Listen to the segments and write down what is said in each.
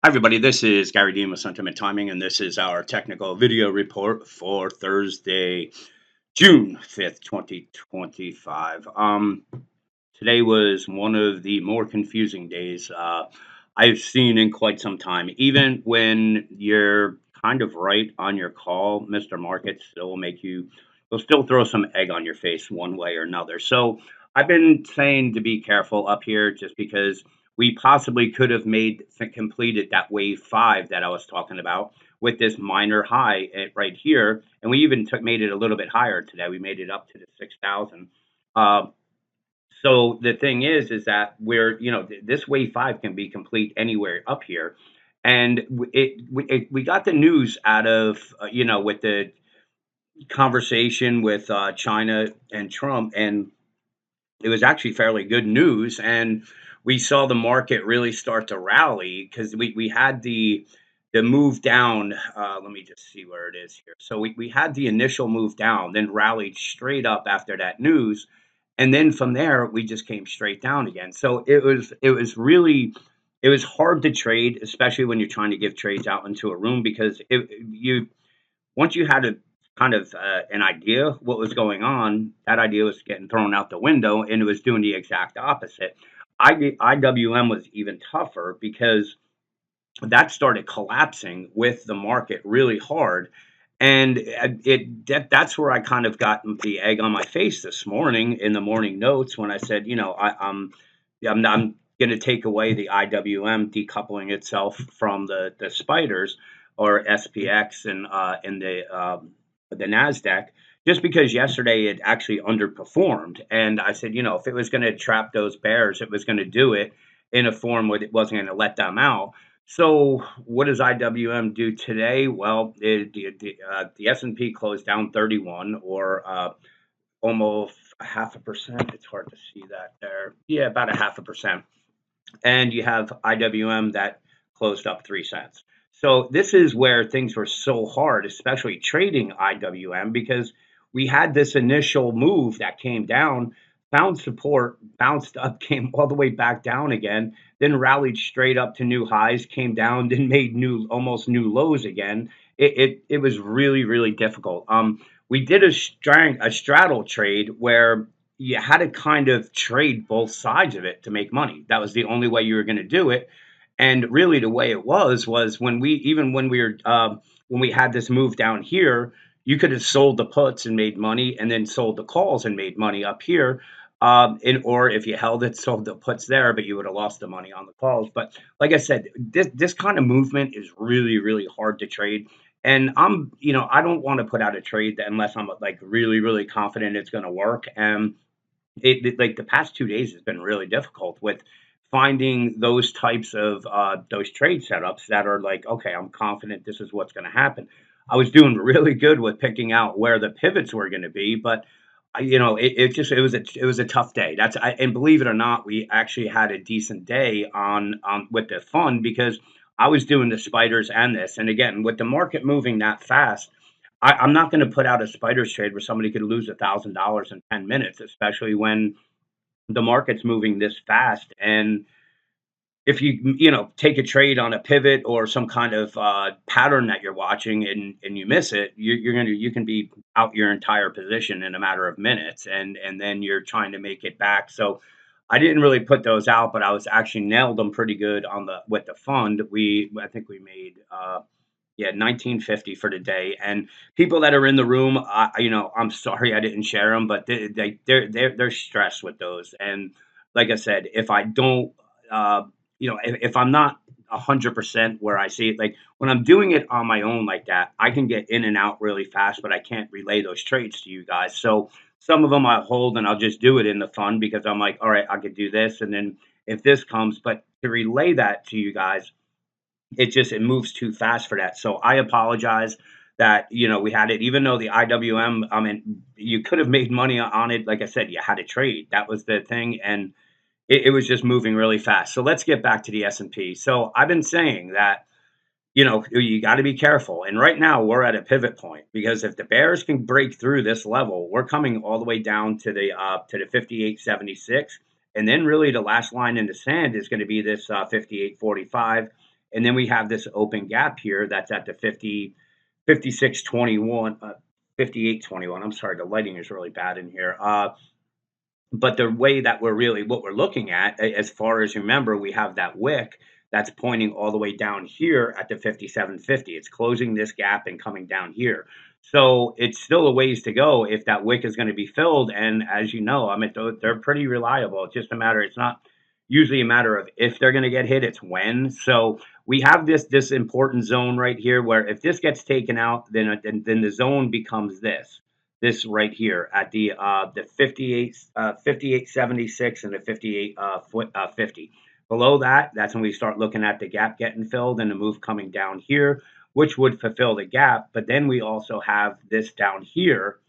Hi, everybody. This is Gary Dean with Sentiment Timing, and this is our technical video report for Thursday, June 5th, 2025. Today was one of the more confusing days I've seen in quite some time. Even when you're kind of right on your call, Mr. Market still will will still throw some egg on your face one way or another. So I've been saying to be careful up here just because we possibly could have completed that wave 5 that I was talking about with this minor high right here. And we even made it a little bit higher today. We made it up to the 6,000. Uh, so the thing is that this wave 5 can be complete anywhere up here, and we got the news out of with the conversation with China and Trump, and it was actually fairly good news, and we saw the market really start to rally because we had the move down. Let me just see where it is here. So we had the initial move down, then rallied straight up after that news, and then from there we just came straight down again. So it was hard to trade, especially when you're trying to give trades out into a room because you once you had a kind of an idea what was going on, that idea was getting thrown out the window, and it was doing the exact opposite. IWM was even tougher because that started collapsing with the market really hard. And that's where I kind of got the egg on my face this morning in the morning notes when I said, I'm going to take away the IWM decoupling itself from the spiders or SPX and the Nasdaq, just because yesterday it actually underperformed. And I said, if it was going to trap those bears, it was going to do it in a form where it wasn't going to let them out. So what does IWM do today? Well, the S&P closed down 31, or almost a half a percent. It's hard to see that there. Yeah, about a half a percent. And you have IWM that closed up 3 cents. So this is where things were so hard, especially trading IWM, because we had this initial move that came down, found support, bounced up, came all the way back down again, then rallied straight up to new highs, came down, then made almost new lows again. It was really, really difficult. We did a straddle trade where you had to kind of trade both sides of it to make money. That was the only way you were going to do it. And really, the way it was when we had this move down here, you could have sold the puts and made money, and then sold the calls and made money up here. Or if you held it, sold the puts there, but you would have lost the money on the calls. But like I said, this kind of movement is really, really hard to trade. And I don't want to put out a trade unless I'm like really, really confident it's going to work. And like the past 2 days has been really difficult with finding those types of those trade setups that are like, okay, I'm confident this is what's going to happen. I was doing really good with picking out where the pivots were going to be, but it was a tough day. And believe it or not, we actually had a decent day on with the fund because I was doing the spiders and this, and again with the market moving that fast, I'm not going to put out a spiders trade where somebody could lose $1,000 in 10 minutes, especially when the market's moving this fast. And if take a trade on a pivot or some kind of pattern that you're watching, and you miss it, you can be out your entire position in a matter of minutes, and then you're trying to make it back. So I didn't really put those out, but I was actually nailed them pretty good on the with the fund. I think we made 1950 for the day. And people that are in the room, I'm sorry I didn't share them, but they're stressed with those. And like I said, if I don't, if I'm not 100% where I see it, like when I'm doing it on my own like that, I can get in and out really fast, but I can't relay those trades to you guys. So some of them I hold and I'll just do it in the fund because I'm like, all right, I could do this, and then if this comes, but to relay that to you guys, it moves too fast for that. So I apologize that we had it, even though the IWM. I mean, you could have made money on it. Like I said, you had to trade. That was the thing, and it was just moving really fast. So let's get back to the S&P. So I've been saying that you got to be careful. And right now we're at a pivot point because if the bears can break through this level, we're coming all the way down to the 58.76, and then really the last line in the sand is going to be this 58.45. And then we have this open gap here that's at the 50, 56.21, 58.21. I'm sorry, the lighting is really bad in here. But the way that what we're looking at, as far as you remember, we have that wick that's pointing all the way down here at the 57.50. It's closing this gap and coming down here. So it's still a ways to go if that wick is going to be filled. And as you know, I mean, they're pretty reliable. It's just a matter, it's not usually a matter of if they're going to get hit, it's when. So we have this important zone right here where if this gets taken out, then the zone becomes this right here at the 58 58.76 and the 58 50. Below that, that's when we start looking at the gap getting filled and the move coming down here, which would fulfill the gap. But then we also have this down here,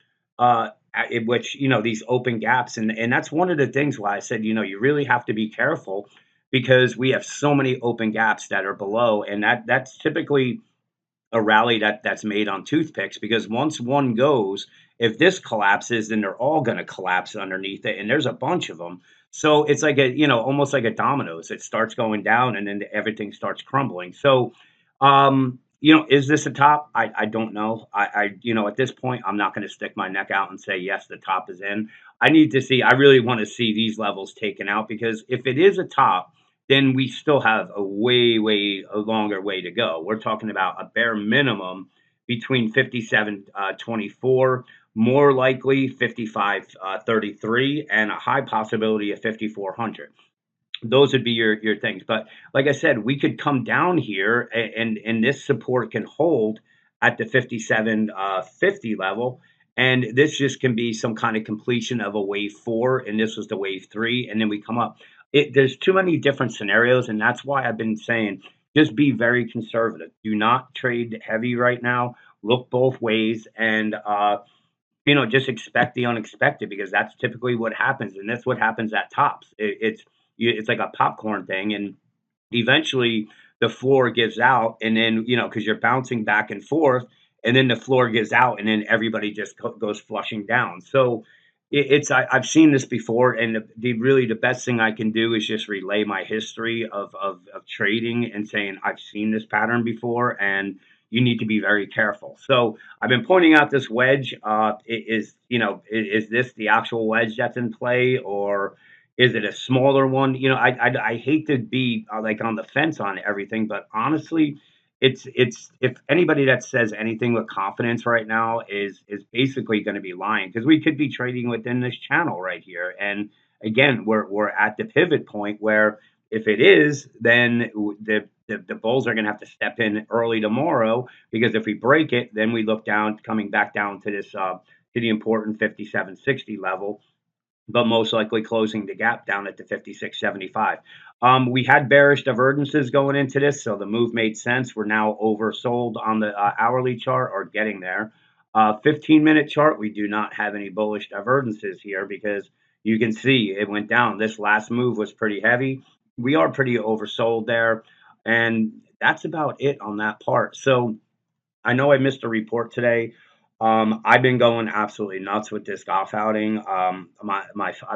in which these open gaps, and that's one of the things why I said you really have to be careful because we have so many open gaps that are below, and that's typically a rally that's made on toothpicks because once one goes, if this collapses, then they're all going to collapse underneath it, and there's a bunch of them. So it's like almost like a dominoes. It starts going down, and then everything starts crumbling. So, is this a top? I don't know. At this point, I'm not going to stick my neck out and say yes, the top is in. I need to see. I really want to see these levels taken out because if it is a top, then we still have a way a longer way to go. We're talking about a bare minimum between 57.24, more likely 55.33, and a high possibility of 5400. Those would be your things. But like I said, we could come down here and this support can hold at the 57.50 level. And this just can be some kind of completion of a wave 4, and this was the wave 3, and then we come up. There's too many different scenarios, and that's why I've been saying just be very conservative. Do not trade heavy right now. Look both ways, and just expect the unexpected because that's typically what happens, and that's what happens at tops. It's like a popcorn thing, and eventually the floor gives out, and then because you're bouncing back and forth, and then the floor gives out, and then everybody just goes flushing down. So I've seen this before, and the best thing I can do is just relay my history of trading and saying I've seen this pattern before, and you need to be very careful. So I've been pointing out this wedge. Is this the actual wedge that's in play, or is it a smaller one? I hate to be like on the fence on everything, but honestly, it's if anybody that says anything with confidence right now is basically going to be lying because we could be trading within this channel right here. And again, we're at the pivot point where if it is, then the bulls are going to have to step in early tomorrow because if we break it, then we look down, coming back down to this to the important 57.60 level, but most likely closing the gap down at the 56.75. We had bearish divergences going into this, so the move made sense. We're now oversold on the hourly chart or getting there. 15-minute chart, we do not have any bullish divergences here because you can see it went down. This last move was pretty heavy. We are pretty oversold there, and that's about it on that part. So I know I missed a report today. I've been going absolutely nuts with this golf outing. I've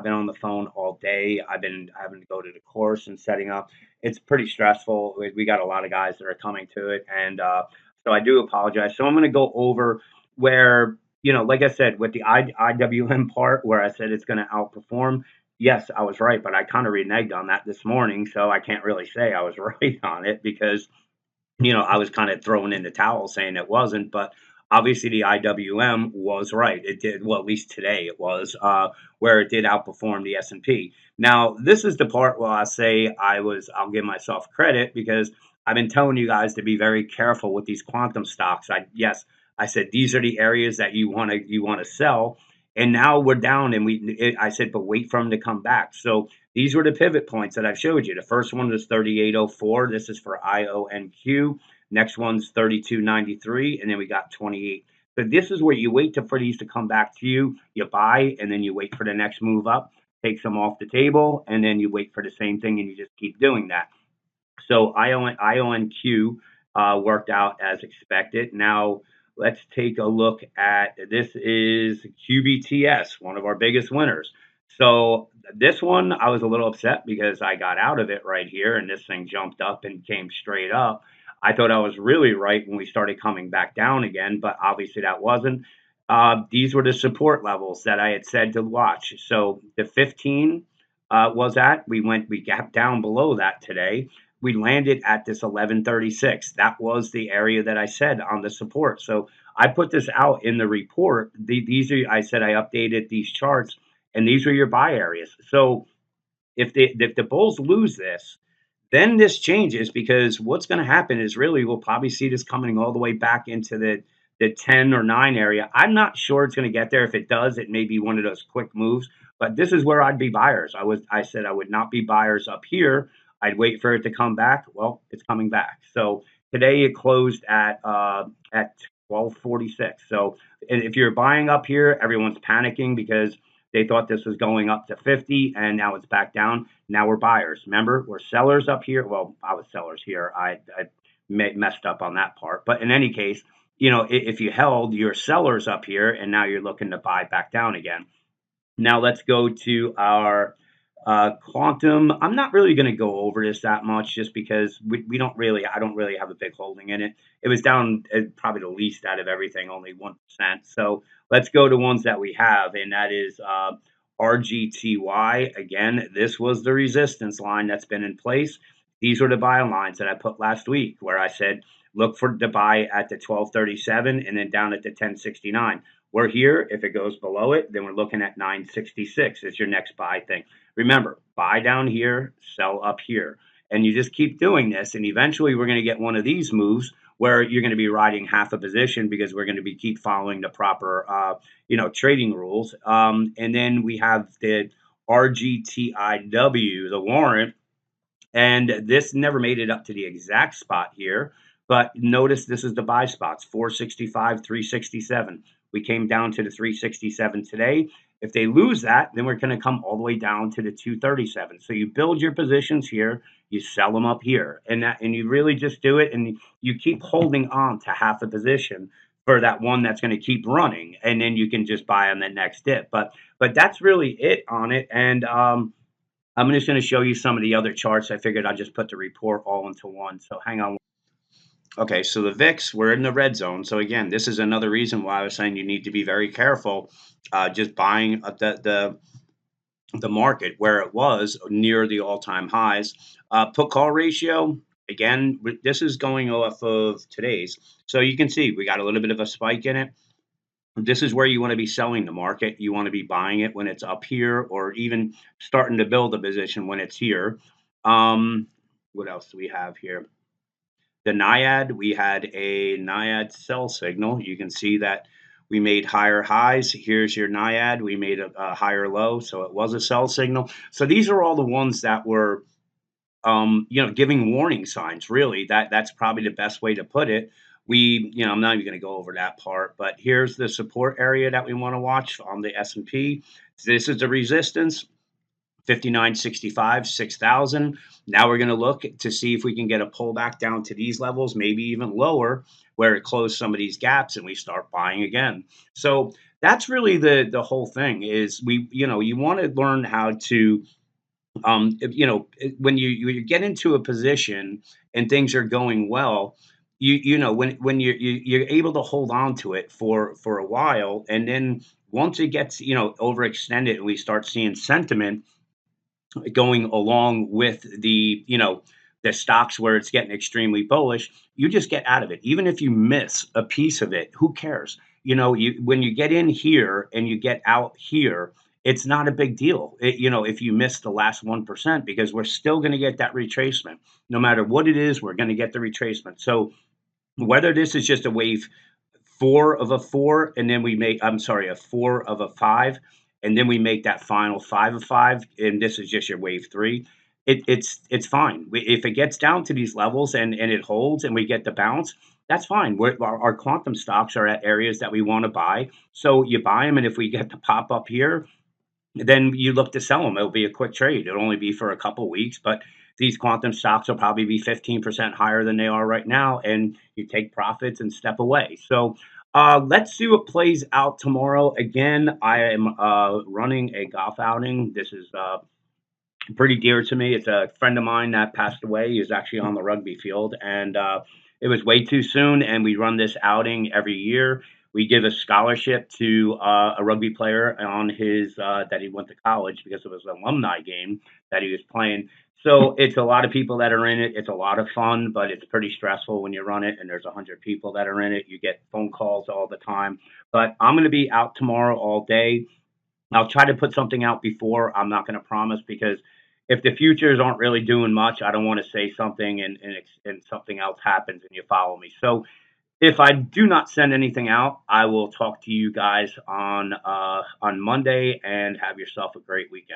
been on the phone all day. I've been having to go to the course and setting up. It's pretty stressful. We got a lot of guys that are coming to it, and so I do apologize. So I'm going to go over where like I said, with the IWM part, where I said it's going to outperform. Yes, I was right, but I kind of reneged on that this morning, so I can't really say I was right on it because I was kind of throwing in the towel saying it wasn't, but obviously the IWM was right. It did, well, at least today it was, where it did outperform the S&P. Now, this is the part where I say I'll give myself credit because I've been telling you guys to be very careful with these quantum stocks. I said these are the areas that you want to sell, and now we're down, and I said, but wait for them to come back. So these were the pivot points that I've showed you. The first one was 3804. This is for IONQ. Next one's 3293, and then we got 28. So this is where you wait for these to come back to you. You buy, and then you wait for the next move up, take some off the table, and then you wait for the same thing, and you just keep doing that. So IONQ worked out as expected. Now let's take a look at this. Is QBTS, one of our biggest winners. So this one, I was a little upset because I got out of it right here, and this thing jumped up and came straight up. I thought I was really right when we started coming back down again, but obviously that wasn't. These were the support levels that I had said to watch. So the 15 was at. We gapped down below that today. We landed at this 1136. That was the area that I said on the support. So I put this out in the report. These are, I said I updated these charts, and these are your buy areas. So if the Bulls lose this, then this changes, because what's going to happen is really we'll probably see this coming all the way back into the 10 or 9 area. I'm not sure it's going to get there. If it does, it may be one of those quick moves. But this is where I'd be buyers. I said I would not be buyers up here. I'd wait for it to come back. Well, it's coming back. So today it closed at 1246. So if you're buying up here, everyone's panicking because they thought this was going up to 50, and now it's back down. Now we're buyers. Remember, we're sellers up here. Well, I was sellers here. I messed up on that part. But in any case, if you held, you're sellers up here, and now you're looking to buy back down again. Now let's go to our quantum. I'm not really going to go over this that much, just because we don't really, I don't really have a big holding in it. It was down probably the least out of everything, only 1%. So let's go to ones that we have, and that is RGTY. Again, this was the resistance line that's been in place. These were the buy lines that I put last week, where I said look for the buy at the 1237 and then down at the 1069. We're here. If it goes below it, then we're looking at 966 as your next buy thing. Remember, buy down here, sell up here. And you just keep doing this. And eventually we're going to get one of these moves where you're going to be riding half a position, because we're going to be keep following the proper, trading rules. And then we have the RGTIW, the warrant, and this never made it up to the exact spot here, but notice this is the buy spots, 465, 367. We came down to the 367 today. If they lose that, then we're going to come all the way down to the 237. So you build your positions here, you sell them up here, and you really just do it, and you keep holding on to half a position for that one that's going to keep running, and then you can just buy on the next dip. But that's really it on it. And I'm just going to show you some of the other charts. I figured I'd just put the report all into one. So hang on. Okay, so the VIX, we're in the red zone. So again, this is another reason why I was saying you need to be very careful, just buying the market where it was near the all-time highs. Put call ratio, again, this is going off of today's. So you can see we got a little bit of a spike in it. This is where you want to be selling the market. You want to be buying it when it's up here, or even starting to build a position when it's here. Um, what else do we have here? The NIAD, we had a NIAD sell signal. You can see that we made higher highs. Here's your NIAD. We made a higher low, so it was a sell signal. So these are all the ones that were giving warning signs. Really, that's probably the best way to put it. I'm not even going to go over that part, but here's the support area that we want to watch on the S&P. This is the resistance, 59.65, 6,000. Now we're going to look to see if we can get a pullback down to these levels, maybe even lower, where it closed some of these gaps and we start buying again. So that's really the whole thing. Is you want to learn how to when you get into a position and things are going well, when you're able to hold on to it for a while, and then once it gets overextended and we start seeing sentiment going along with the stocks where it's getting extremely bullish, you just get out of it. Even if you miss a piece of it, who cares? When you get in here and you get out here, it's not a big deal. If you miss the last 1%, because we're still going to get that retracement. No matter what it is, we're going to get the retracement. So whether this is just a wave four of a four, and then a four of a five, and then we make that final five of five, and this is just your wave three. It's fine. If it gets down to these levels and it holds and we get the bounce, that's fine. Our quantum stocks are at areas that we want to buy. So you buy them, and if we get the pop up here, then you look to sell them. It'll be a quick trade. It'll only be for a couple weeks, but these quantum stocks will probably be 15% higher than they are right now, and you take profits and step away. So Let's see what plays out tomorrow. Again, I am running a golf outing. This is pretty dear to me. It's a friend of mine that passed away. He was actually on the rugby field, and it was way too soon. And we run this outing every year. We give a scholarship to a rugby player on his that he went to college because it was an alumni game that he was playing. So it's a lot of people that are in it. It's a lot of fun, but it's pretty stressful when you run it and there's 100 people that are in it. You get phone calls all the time. But I'm going to be out tomorrow all day. I'll try to put something out before. I'm not going to promise because if the futures aren't really doing much, I don't want to say something and something else happens and you follow me. So if I do not send anything out, I will talk to you guys on Monday and have yourself a great weekend.